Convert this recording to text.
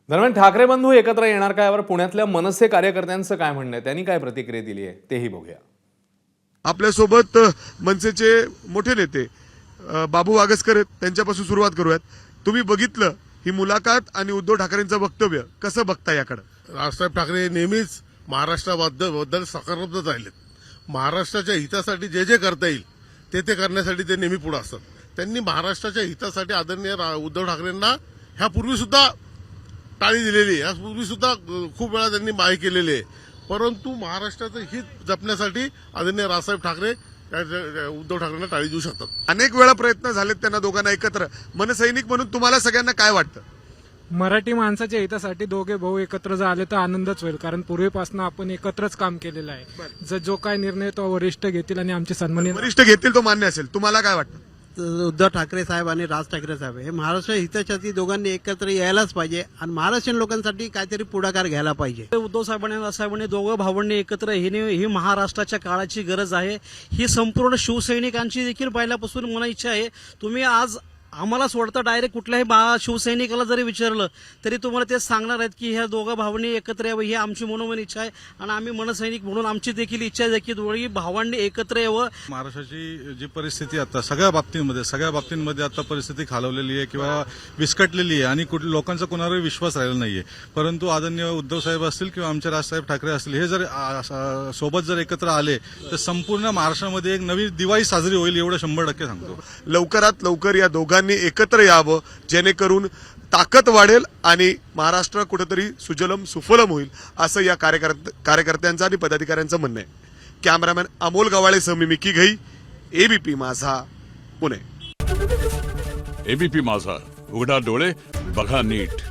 दरम्यान ठाकरे बंधू एकत्र येणार का यावर पुण्यातल्या मनसे कार्यकर्त्यांचं काय म्हणणं आहे, त्यांनी काय प्रतिक्रिया दिली आहे तेही बघूया. आपल्यासोबत मनसेचे मोठे नेते बाबू वागसकर आहेत, त्यांच्यापासून सुरुवात करूयात. तुम्ही बघितलं ही मुलाखत आणि उद्धव ठाकरेंचं वक्तव्य, कसं बघता याकडे? राजसाहेब ठाकरे नेहमीच महाराष्ट्राबद्दल सकारात्मक राहिलेत. महाराष्ट्राच्या हितासाठी जे जे करता येईल ते करण्यासाठी ते नेहमी पुढे असतात. त्यांनी महाराष्ट्राच्या हितासाठी आदरणीय उद्धव ठाकरेंना ह्यापूर्वी सुद्धा टाळी दिलेली आहे, यापूर्वी सुद्धा खूप वेळा त्यांनी माय केलेली आहे. परंतु महाराष्ट्राचं हित जपण्यासाठी आदरणीय राजसाहेब ठाकरे उद्धव ठाकरेंना टाळी देऊ शकतात. अनेक वेळा प्रयत्न झालेत त्यांना दोघांना एकत्र. मनसैनिक म्हणून तुम्हाला सगळ्यांना काय वाटतं? मराठी माणसाच्या हितासाठी दोघे भाऊ एकत्र जर आले तर आनंदच होईल, कारण पूर्वीपासून आपण एकत्रच काम केलेलं आहे. जो काय निर्णय तो वरिष्ठ घेतील आणि आमचे सन्माननीय वरिष्ठ घेतील तो मान्य असेल. तुम्हाला काय वाटतं? उद्धव ठाकरे साहेब आणि राज ठाकरे साहेब हे महाराष्ट्र हितासाठी दोघांनी एकत्र यायलाच पाहिजे आणि महाराष्ट्रीयन लोकांसाठी काहीतरी पुढाकार घ्यायला पाहिजे. उद्धव साहेबांनी राजसाहेबांनी दोघं भावांनी एकत्र येणे ही महाराष्ट्राच्या काळाची गरज आहे. ही संपूर्ण शिवसैनिकांची देखील पहिल्यापासून मला इच्छा आहे. तुम्ही आज आम्हाला सोडता डायरेक्ट कुठल्याही शिवसैनिकाला जरी विचारलं तरी तुम्हाला तेच सांगणार आहेत की ह्या दोघं भावांनी एकत्र यावं ही आमची मनोमन इच्छा आहे. आणि आम्ही मनसैनिक म्हणून आमची देखील इच्छा आहे की दोघी भावांनी एकत्र यावं. महाराष्ट्राची जी परिस्थिती आता सगळ्या बाबतींमध्ये आता परिस्थिती खालवलेली आहे किंवा विस्कटलेली आहे आणि लोकांचा कोणावरही विश्वास राहिला नाहीये. परंतु आदरणीय उद्धव साहेब असतील किंवा आमचे राजसाहेब ठाकरे असतील, हे जर सोबत जर एकत्र आले तर संपूर्ण महाराष्ट्रामध्ये एक नवी दिवाळी साजरी होईल, एवढं 100% सांगतो. लवकरात लवकर या दोघांनी एकत्र यावं, जेणेकरून ताकद वाढेल आणि महाराष्ट्र कुठेतरी सुजलम सुफलम होईल, असं या कार्यकर्त्यांचं आणि पदाधिकाऱ्यांचं म्हणणं आहे. कॅमेरामॅन अमोल गवाळेसह मी मिकी घई, एबीपी माझा, पुणे. एबीपी माझा, उघडा डोळे बघा नीट.